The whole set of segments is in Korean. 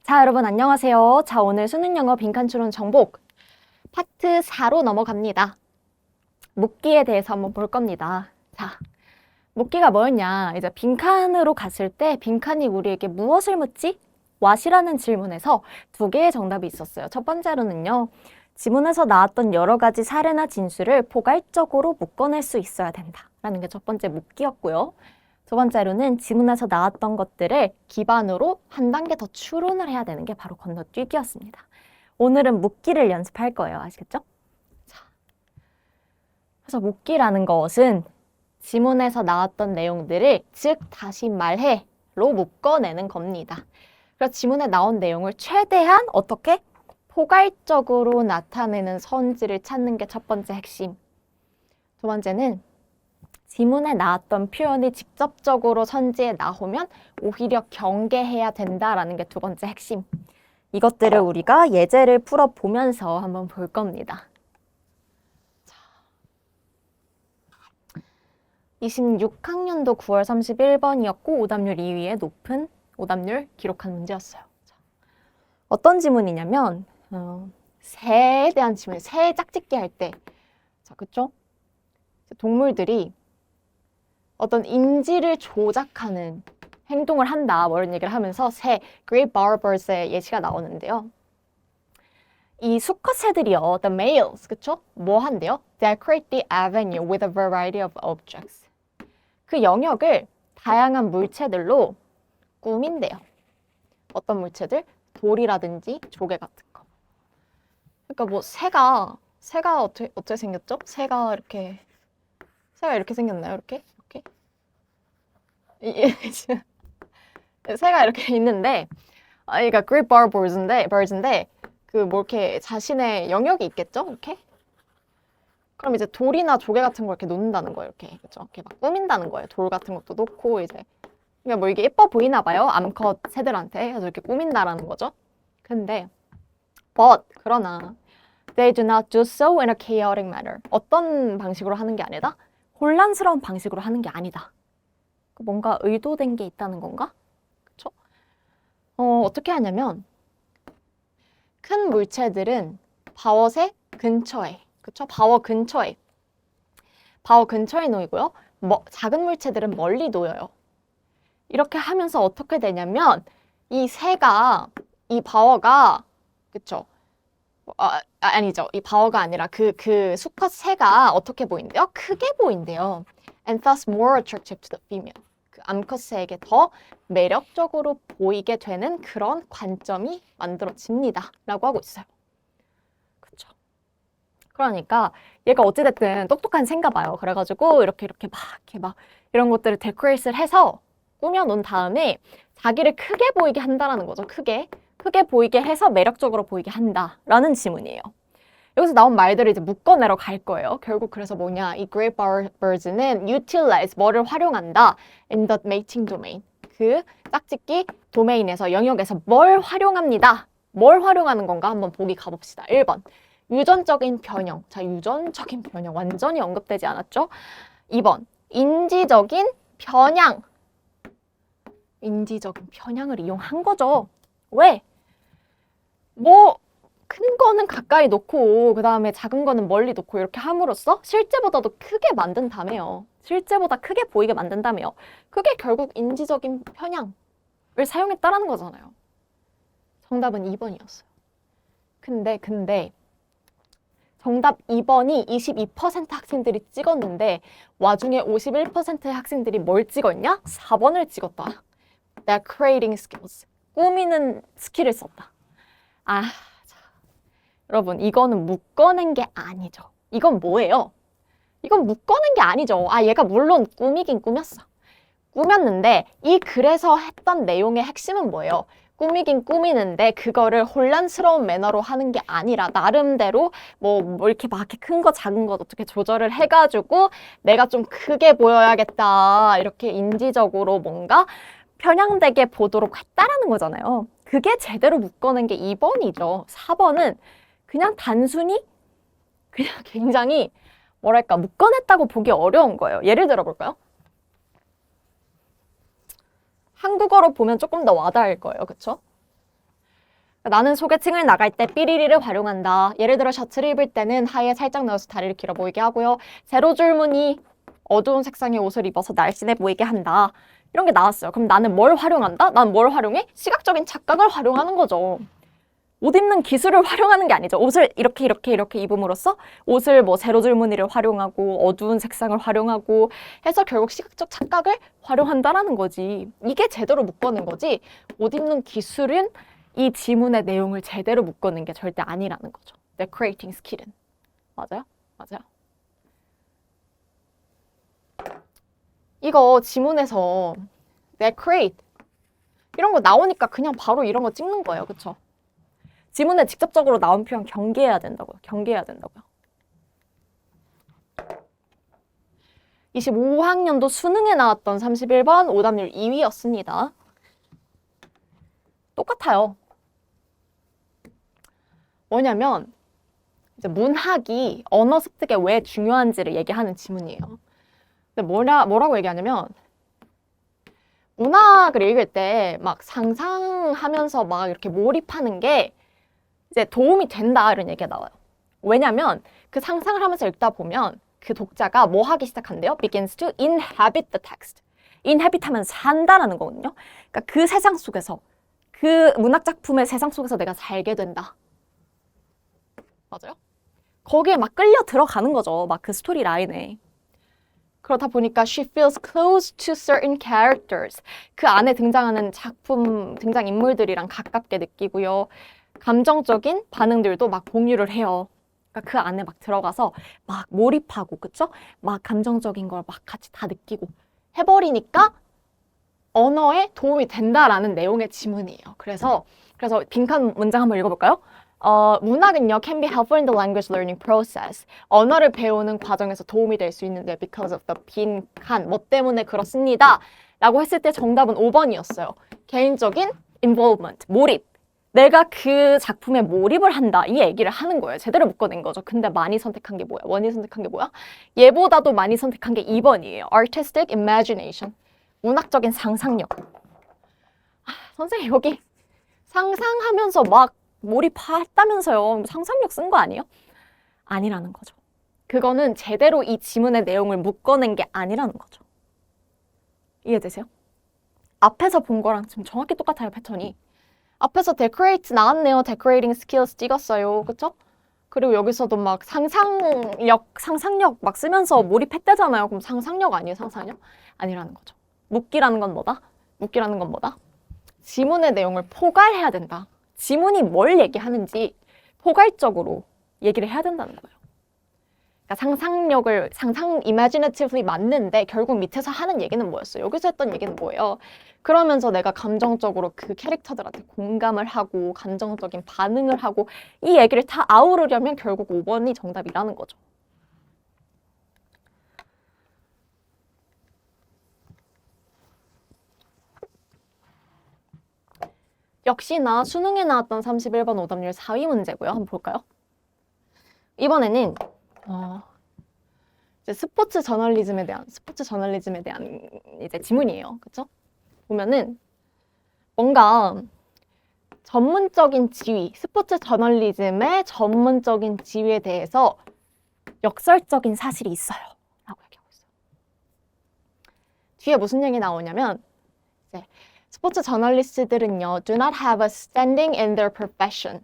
자, 여러분 안녕하세요. 자, 오늘 수능 영어 빈칸 추론 정복 파트 4로 넘어갑니다. 묻기에 대해서 한번 볼 겁니다. 자, 묻기가 뭐였냐? 이제 빈칸으로 갔을 때 빈칸이 우리에게 무엇을 묻지? what이라는 질문에서 두 개의 정답이 있었어요. 첫 번째로는요. 지문에서 나왔던 여러 가지 사례나 진술을 포괄적으로 묶어낼 수 있어야 된다. 라는 게 첫 번째 묻기였고요. 두 번째로는 지문에서 나왔던 것들을 기반으로 한 단계 더 추론을 해야 되는 게 바로 건너뛰기였습니다. 오늘은 묻기를 연습할 거예요. 아시겠죠? 자, 그래서 묻기라는 것은 지문에서 나왔던 내용들을 즉 다시 말해로 묶어내는 겁니다. 그래서 지문에 나온 내용을 최대한 어떻게 포괄적으로 나타내는 선지를 찾는 게 첫 번째 핵심. 두 번째는 지문에 나왔던 표현이 직접적으로 선지에 나오면 오히려 경계해야 된다라는 게 두 번째 핵심. 이것들을 우리가 예제를 풀어보면서 한번 볼 겁니다. 26학년도 9월 31번이었고 오답률 2위에 높은 오답률 기록한 문제였어요. 어떤 지문이냐면 새에 대한 지문이에요. 새 짝짓기 할 때, 자, 그쵸? 동물들이 어떤 인지를 조작하는 행동을 한다, 뭐 이런 얘기를 하면서 새, Great Barbars의 예시가 나오는데요. 이 수컷 새들이요, the males, 그쵸? 뭐 한대요? Decorate the avenue with a variety of objects. 그 영역을 다양한 물체들로 꾸민대요. 어떤 물체들? 돌이라든지 조개 같은 거. 그러니까 뭐 새가 어떻게 생겼죠? 새가 이렇게 생겼나요? 이렇게? 새가 이렇게 있는데, 그러니까 Great Barbars인데 그 뭐 이렇게 자신의 영역이 있겠죠? 이렇게? 그럼 이제 돌이나 조개 같은 걸 이렇게 놓는다는 거예요. 이렇게, 그렇죠? 이렇게 막 꾸민다는 거예요. 돌 같은 것도 놓고 이제. 그러니까 뭐 이게 예뻐 보이나 봐요. 암컷 새들한테. 그래서 이렇게 꾸민다라는 거죠. 근데 그러나 they do not do so in a chaotic manner. 어떤 방식으로 하는 게 아니다? 혼란스러운 방식으로 하는 게 아니다. 뭔가 의도된 게 있다는 건가? 그쵸? 어떻게 하냐면 큰 물체들은 바워새 근처에, 그쵸? 바워 근처에 놓이고요. 작은 물체들은 멀리 놓여요. 이렇게 하면서 어떻게 되냐면 이 바워가, 그쵸? 아니죠. 이 바워가 아니라 그 수컷 새가 어떻게 보인대요? 크게 보인대요. And thus more attractive to the female. 그 암컷 새에게 더 매력적으로 보이게 되는 그런 관점이 만들어집니다. 라고 하고 있어요. 그쵸? 그러니까 얘가 어찌됐든 똑똑한 새인가 봐요. 그래가지고 이렇게 막 이런 것들을 데코레이트를 해서 꾸며놓은 다음에 자기를 크게 보이게 한다라는 거죠. 크게 보이게 해서 매력적으로 보이게 한다라는 지문이에요. 여기서 나온 말들을 이제 묶어내러 갈 거예요. 결국 그래서 뭐냐, 이 Great Barbars는 utilize, 뭐를 활용한다, in the mating domain. 그 짝짓기 도메인에서, 영역에서 뭘 활용합니다. 뭘 활용하는 건가 한번 보기 가봅시다. 1번, 유전적인 변형. 자, 유전적인 변형 완전히 언급되지 않았죠? 2번, 인지적인 편향. 인지적인 편향을 이용한 거죠. 왜? 큰 거는 가까이 놓고 그 다음에 작은 거는 멀리 놓고 이렇게 함으로써 실제보다도 크게 만든다며요. 실제보다 크게 보이게 만든다며요. 그게 결국 인지적인 편향을 사용했다라는 거잖아요. 정답은 2번이었어요. 근데 정답 2번이 22% 학생들이 찍었는데 와중에 51%의 학생들이 뭘 찍었냐? 4번을 찍었다. Decorating skills. 꾸미는 스킬을 썼다. 여러분, 이거는 묶어낸 게 아니죠. 이건 뭐예요? 이건 묶어낸 게 아니죠. 얘가 물론 꾸미긴 꾸몄어. 꾸몄는데 이 글에서 했던 내용의 핵심은 뭐예요? 꾸미긴 꾸미는데 그거를 혼란스러운 매너로 하는 게 아니라 나름대로 뭐 이렇게 막 큰 거 작은 거 어떻게 조절을 해가지고 내가 좀 크게 보여야겠다. 이렇게 인지적으로 뭔가 편향되게 보도록 했다라는 거잖아요. 그게 제대로 묶어낸 게 2번이죠. 4번은 그냥 단순히 그냥 굉장히 뭐랄까 묶어냈다고 보기 어려운 거예요. 예를 들어 볼까요? 한국어로 보면 조금 더 와닿을 거예요. 그쵸? 나는 소개팅을 나갈 때 삐리리를 활용한다. 예를 들어 셔츠를 입을 때는 하의에 살짝 넣어서 다리를 길어 보이게 하고요. 세로 줄무늬 어두운 색상의 옷을 입어서 날씬해 보이게 한다. 이런 게 나왔어요. 그럼 나는 뭘 활용한다? 난 뭘 활용해? 시각적인 착각을 활용하는 거죠. 옷 입는 기술을 활용하는 게 아니죠. 옷을 이렇게 입음으로써 옷을 뭐 세로 줄무늬를 활용하고 어두운 색상을 활용하고 해서 결국 시각적 착각을 활용한다라는 거지. 이게 제대로 묶어낸 거지. 옷 입는 기술은 이 지문의 내용을 제대로 묶어낸 게 절대 아니라는 거죠. Decorating skill은. 맞아요? 맞아요. 이거 지문에서 decorate 이런 거 나오니까 그냥 바로 이런 거 찍는 거예요. 그쵸? 지문에 직접적으로 나온 표현 경계해야 된다고요. 경계해야 된다고요. 25학년도 수능에 나왔던 31번 오답률 2위였습니다. 똑같아요. 뭐냐면 이제 문학이 언어 습득에 왜 중요한지를 얘기하는 지문이에요. 근데 뭐라고 얘기하냐면 문학을 읽을 때 막 상상하면서 막 이렇게 몰입하는 게 이제 도움이 된다 이런 얘기가 나와요. 왜냐면 그 상상을 하면서 읽다 보면 그 독자가 뭐 하기 시작한대요? begins to inhabit the text. inhabit 하면 산다라는 거거든요. 그러니까 그 세상 속에서 그 문학 작품의 세상 속에서 내가 살게 된다. 맞아요? 거기에 막 끌려 들어가는 거죠. 막 그 스토리 라인에. 그러다 보니까 she feels close to certain characters. 그 안에 등장하는 작품, 등장인물들이랑 가깝게 느끼고요. 감정적인 반응들도 막 공유를 해요. 그러니까 그 안에 막 들어가서 막 몰입하고, 그쵸? 막 감정적인 걸 막 같이 다 느끼고 해버리니까 언어에 도움이 된다라는 내용의 지문이에요. 그래서 빈칸 문장 한번 읽어볼까요? 문학은요, can be helpful in the language learning process. 언어를 배우는 과정에서 도움이 될 수 있는데 because of the 빈칸, 뭐 때문에 그렇습니다. 라고 했을 때 정답은 5번이었어요. 개인적인 involvement, 몰입. 내가 그 작품에 몰입을 한다. 이 얘기를 하는 거예요. 제대로 묶어낸 거죠. 근데 많이 선택한 게 뭐야? 원이 선택한 게 뭐야? 얘보다도 많이 선택한 게 2번이에요. artistic imagination. 문학적인 상상력. 선생님 여기 상상하면서 막 몰입했다면서요. 상상력 쓴 거 아니에요? 아니라는 거죠. 그거는 제대로 이 지문의 내용을 묶어낸 게 아니라는 거죠. 이해되세요? 앞에서 본 거랑 지금 정확히 똑같아요, 패턴이. 앞에서 decorate 나왔네요. decorating skills 찍었어요. 그쵸? 그리고 여기서도 막 상상력 막 쓰면서 몰입했대잖아요. 그럼 상상력 아니에요, 상상력? 아니라는 거죠. 묶기라는 건 뭐다? 묶기라는 건 뭐다? 지문의 내용을 포괄해야 된다. 지문이 뭘 얘기하는지 포괄적으로 얘기를 해야 된다는 거예요. 그러니까 상상 imaginatively 맞는데 결국 밑에서 하는 얘기는 뭐였어요? 여기서 했던 얘기는 뭐예요? 그러면서 내가 감정적으로 그 캐릭터들한테 공감을 하고 감정적인 반응을 하고 이 얘기를 다 아우르려면 결국 5번이 정답이라는 거죠. 역시나 수능에 나왔던 31번 오답률 4위 문제고요. 한번 볼까요? 이번에는 이제 스포츠 저널리즘에 대한 이제 지문이에요. 그렇죠? 보면은 뭔가 전문적인 지위, 스포츠 저널리즘의 전문적인 지위에 대해서 역설적인 사실이 있어요. 라고 얘기하고 있어요. 뒤에 무슨 얘기 나오냐면 이제 스포츠 저널리스트들은요, do not have a standing in their profession.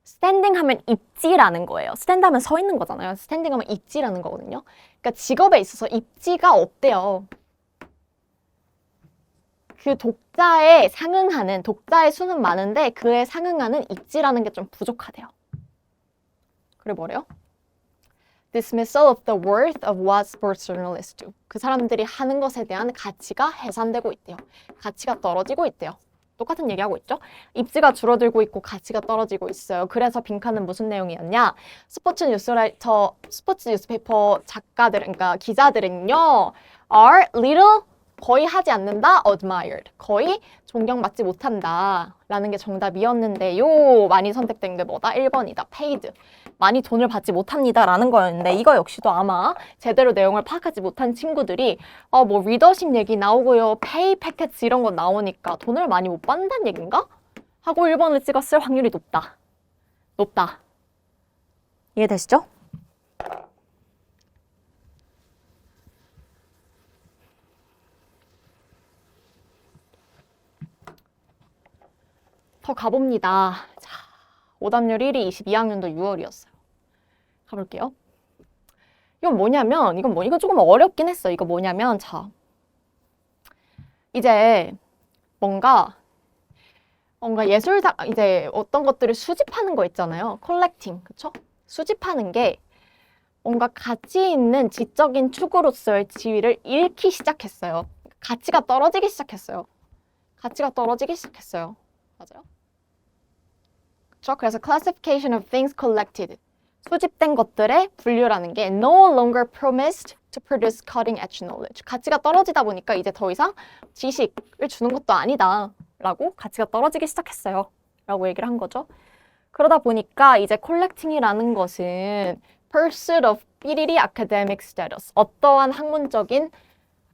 standing 하면 입지라는 거예요. stand 하면 서 있는 거잖아요. standing 하면 입지라는 거거든요. 그러니까 직업에 있어서 입지가 없대요. 그 독자의 수는 많은데 그에 상응하는 입지라는 게 좀 부족하대요. 그래 뭐래요? Dismissal of the worth of what sports journalists do. 그 사람들이 하는 것에 대한 가치가 해산되고 있대요. 가치가 떨어지고 있대요. 똑같은 얘기하고 있죠? 입지가 줄어들고 있고 가치가 떨어지고 있어요. 그래서 빈칸은 무슨 내용이었냐? 스포츠 뉴스페이퍼 작가들, 그러니까 기자들은요, are little, 거의 하지 않는다, admired. 거의 존경받지 못한다. 라는 게 정답이었는데요. 많이 선택된 게 뭐다? 1번이다. paid. 많이 돈을 받지 못합니다. 라는 거였는데 이거 역시도 아마 제대로 내용을 파악하지 못한 친구들이 뭐 리더십 얘기 나오고요. pay packets 이런 거 나오니까 돈을 많이 못 받는다는 얘기인가? 하고 1번을 찍었을 확률이 높다. 높다. 이해되시죠? 더 가봅니다. 자, 오답률 1위 22학년도 6월이었어요. 가볼게요. 이건 뭐냐면, 이건 조금 어렵긴 했어. 이거 뭐냐면, 자, 이제 뭔가 이제 어떤 것들을 수집하는 거 있잖아요. 컬렉팅, 그쵸? 수집하는 게 뭔가 가치 있는 지적인 축으로서의 지위를 잃기 시작했어요. 가치가 떨어지기 시작했어요. 가치가 떨어지기 시작했어요. 맞아요? 그쵸? 그래서 classification of things collected. 수집된 것들의 분류라는 게 no longer promised to produce cutting edge knowledge. 가치가 떨어지다 보니까 이제 더 이상 지식을 주는 것도 아니다. 라고 가치가 떨어지기 시작했어요. 라고 얘기를 한 거죠. 그러다 보니까 이제 collecting이라는 것은 pursuit of 삐리리 academic status. 어떠한 학문적인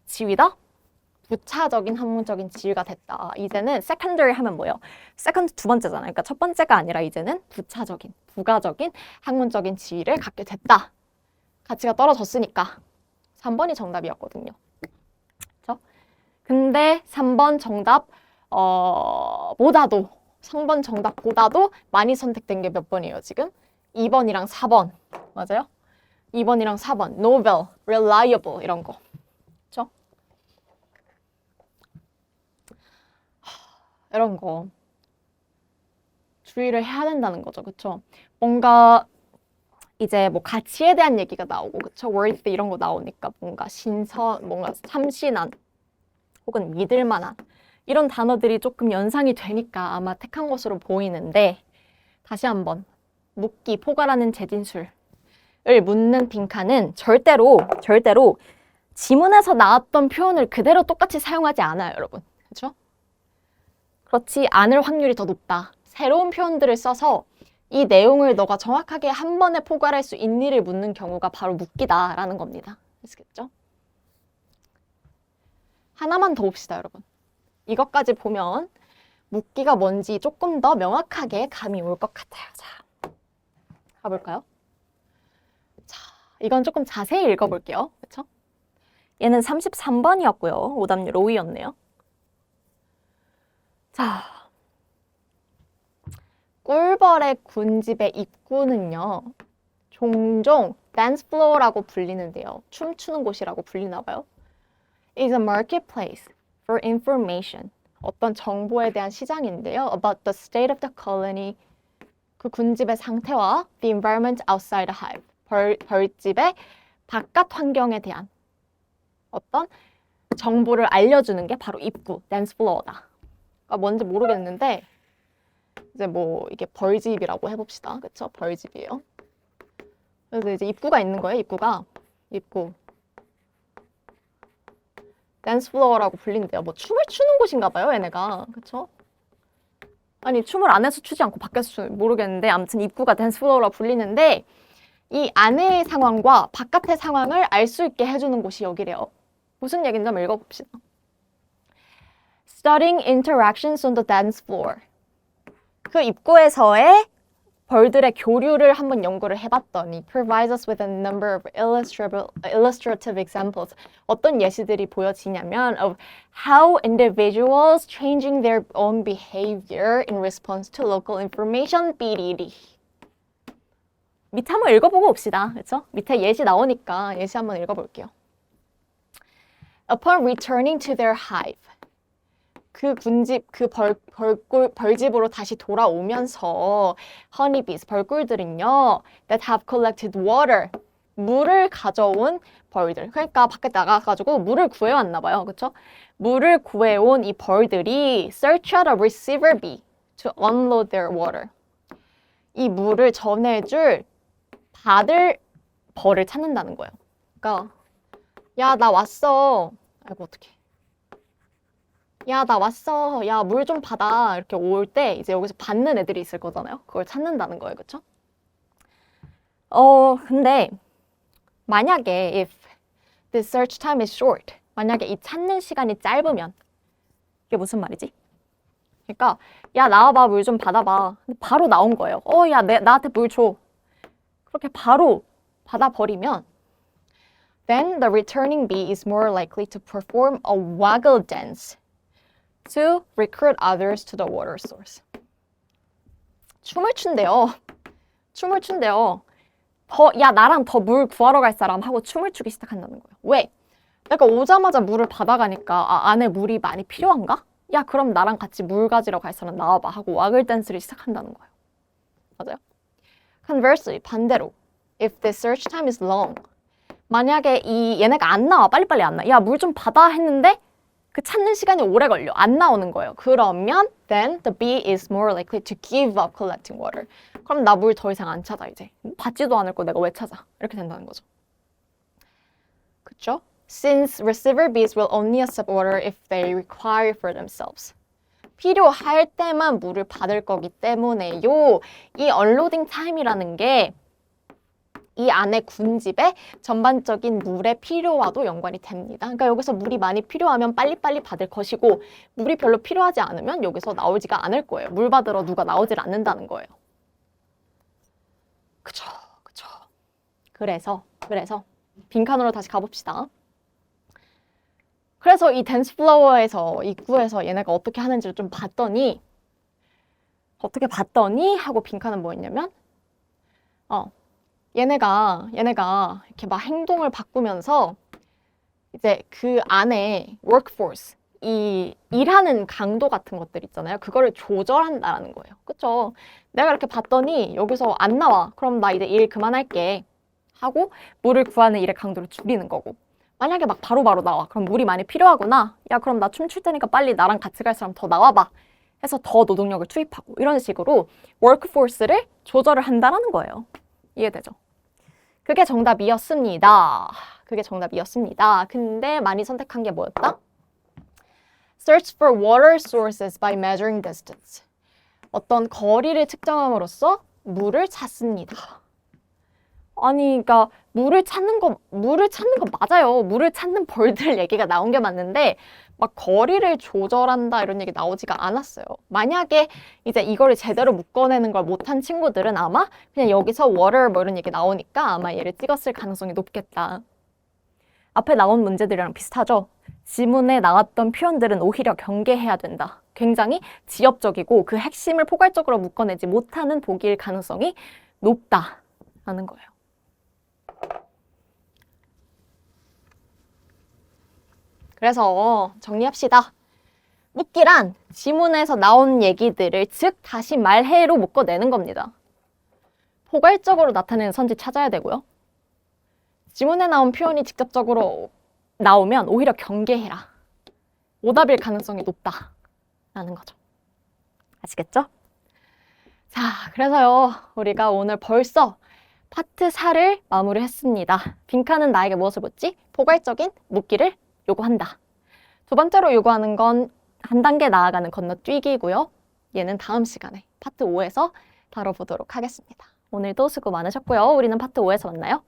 지위다? 부차적인 학문적인 지위가 됐다. 이제는 secondary 하면 뭐예요? second 두 번째잖아요. 그러니까 첫 번째가 아니라 이제는 부차적인, 부가적인 학문적인 지위를 갖게 됐다. 가치가 떨어졌으니까. 3번이 정답이었거든요. 그렇죠? 근데 3번 정답 보다도 3번 정답보다도 많이 선택된 게 몇 번이에요, 지금? 2번이랑 4번. 맞아요? 2번이랑 4번. novel, reliable 이런 거. 그렇죠? 이런 거 주의를 해야 된다는 거죠. 그쵸? 뭔가 이제 뭐 가치에 대한 얘기가 나오고 그쵸? worth 이런 거 나오니까 뭔가 뭔가 참신한 혹은 믿을 만한 이런 단어들이 조금 연상이 되니까 아마 택한 것으로 보이는데 다시 한번 묻기, 포괄하는 재진술을 묻는 빈칸은 절대로 지문에서 나왔던 표현을 그대로 똑같이 사용하지 않아요, 여러분. 그렇죠? 그렇지 않을 확률이 더 높다. 새로운 표현들을 써서 이 내용을 너가 정확하게 한 번에 포괄할 수 있니를 묻는 경우가 바로 묻기다라는 겁니다. 아시겠죠? 하나만 더 봅시다, 여러분. 이것까지 보면 묻기가 뭔지 조금 더 명확하게 감이 올 것 같아요. 자, 가볼까요? 자, 이건 조금 자세히 읽어볼게요. 그렇죠? 얘는 33번이었고요. 오답률 5위였네요. 자, 꿀벌의 군집의 입구는요. 종종 dance floor라고 불리는데요. 춤추는 곳이라고 불리나 봐요. is a marketplace for information. 어떤 정보에 대한 시장인데요. about the state of the colony. 그 군집의 상태와 the environment outside the hive. 벌집의 바깥 환경에 대한 어떤 정보를 알려주는 게 바로 입구, dance floor다. 그러니까 뭔지 모르겠는데 이제 뭐 이게 벌집이라고 해봅시다. 그쵸? 벌집이에요. 그래서 이제 입구가 있는 거예요. 입구. 댄스 플로어라고 불린대요. 뭐 춤을 추는 곳인가 봐요, 얘네가. 그쵸? 아니 춤을 안에서 추지 않고 밖에서 모르겠는데 아무튼 입구가 댄스 플로어라고 불리는데 이 안의 상황과 바깥의 상황을 알 수 있게 해주는 곳이 여기래요. 무슨 얘기인지 한번 읽어봅시다. Studying interactions on the dance floor. 그 입구에서의 벌들의 교류를 한번 연구를 해봤더니 provides us with a number of illustrative examples. 어떤 예시들이 보여지냐면 of how individuals changing their own behavior in response to local information. 삐리리. 밑에 한번 읽어보고 봅시다. 그렇죠? 밑에 예시 나오니까 예시 한번 읽어볼게요. Upon returning to their hive. 그 군집, 그 벌집으로 다시 돌아오면서 honeybees, 벌꿀들은요 that have collected water, 물을 가져온 벌들. 그러니까 밖에 나가가지고 물을 구해왔나 봐요. 그쵸? 물을 구해온 이 벌들이 search out a receiver bee to unload their water. 이 물을 전해줄 받을 벌을 찾는다는 거예요. 그러니까 야, 나 왔어. 아이고 어떡해. 야, 나 왔어. 야, 물 좀 받아. 이렇게 올 때 이제 여기서 받는 애들이 있을 거잖아요. 그걸 찾는다는 거예요. 그쵸? 근데 만약에 if the search time is short, 만약에 이 찾는 시간이 짧으면 이게 무슨 말이지? 그러니까 야 나와봐 물 좀 받아봐. 근데 바로 나온 거예요. 야 나한테 물 줘. 그렇게 바로 받아버리면 then the returning bee is more likely to perform a waggle dance to recruit others to the water source. 춤을 춘대요. 춤을 춘대요. 야 나랑 더 물 구하러 갈 사람 하고 춤을 추기 시작한다는 거예요. 왜? 내가 오자마자 물을 받아가니까 안에 물이 많이 필요한가? 야 그럼 나랑 같이 물 가지러 갈 사람 나와봐 하고 와글 댄스를 시작한다는 거예요. 맞아요? Conversely, 반대로 if the search time is long 만약에 얘네가 안 나와 빨리빨리 안 나와 야 물 좀 받아 했는데 그 찾는 시간이 오래 걸려 안 나오는 거예요. 그러면 then the bee is more likely to give up collecting water. 그럼 나 물 더 이상 안 찾아 이제. 받지도 않을 거 내가 왜 찾아. 이렇게 된다는 거죠. 그쵸? Since receiver bees will only accept water if they require for themselves. 필요할 때만 물을 받을 거기 때문에요. 이 언로딩 타임이라는 게 이 안에 군집의 전반적인 물의 필요와도 연관이 됩니다. 그러니까 여기서 물이 많이 필요하면 빨리빨리 받을 것이고 물이 별로 필요하지 않으면 여기서 나오지가 않을 거예요. 물 받으러 누가 나오질 않는다는 거예요. 그쵸. 그래서 빈칸으로 다시 가봅시다. 그래서 이 댄스 플로어에서 입구에서 얘네가 어떻게 하는지를 좀 봤더니 하고 빈칸은 뭐였냐면 얘네가 이렇게 막 행동을 바꾸면서 이제 그 안에 workforce, 이 일하는 강도 같은 것들 있잖아요. 그거를 조절한다라는 거예요. 그쵸? 내가 이렇게 봤더니 여기서 안 나와. 그럼 나 이제 일 그만할게. 하고 물을 구하는 일의 강도를 줄이는 거고. 만약에 막 바로바로 나와. 그럼 물이 많이 필요하구나. 야, 그럼 나 춤출 테니까 빨리 나랑 같이 갈 사람 더 나와봐. 해서 더 노동력을 투입하고 이런 식으로 workforce를 조절을 한다라는 거예요. 이해되죠? 그게 정답이었습니다. 근데 많이 선택한 게 뭐였다? Search for water sources by measuring distance. 어떤 거리를 측정함으로써 물을 찾습니다. 아니, 그러니까 물을 찾는 거 맞아요. 물을 찾는 벌들 얘기가 나온 게 맞는데 막 거리를 조절한다 이런 얘기 나오지가 않았어요. 만약에 이제 이거를 제대로 묶어내는 걸 못한 친구들은 아마 그냥 여기서 water 뭐 이런 얘기 나오니까 아마 얘를 찍었을 가능성이 높겠다. 앞에 나온 문제들이랑 비슷하죠? 지문에 나왔던 표현들은 오히려 경계해야 된다. 굉장히 지엽적이고 그 핵심을 포괄적으로 묶어내지 못하는 보기일 가능성이 높다라는 거예요. 그래서 정리합시다. 묻기란 지문에서 나온 얘기들을 즉 다시 말해로 묶어내는 겁니다. 포괄적으로 나타내는 선지 찾아야 되고요. 지문에 나온 표현이 직접적으로 나오면 오히려 경계해라. 오답일 가능성이 높다라는 거죠. 아시겠죠? 자, 그래서요. 우리가 오늘 벌써 파트 4를 마무리했습니다. 빈칸은 나에게 무엇을 묻지? 포괄적인 묻기를 요구한다. 두 번째로 요구하는 건 한 단계 나아가는 건너뛰기고요. 얘는 다음 시간에 파트 5에서 다뤄보도록 하겠습니다. 오늘도 수고 많으셨고요. 우리는 파트 5에서 만나요.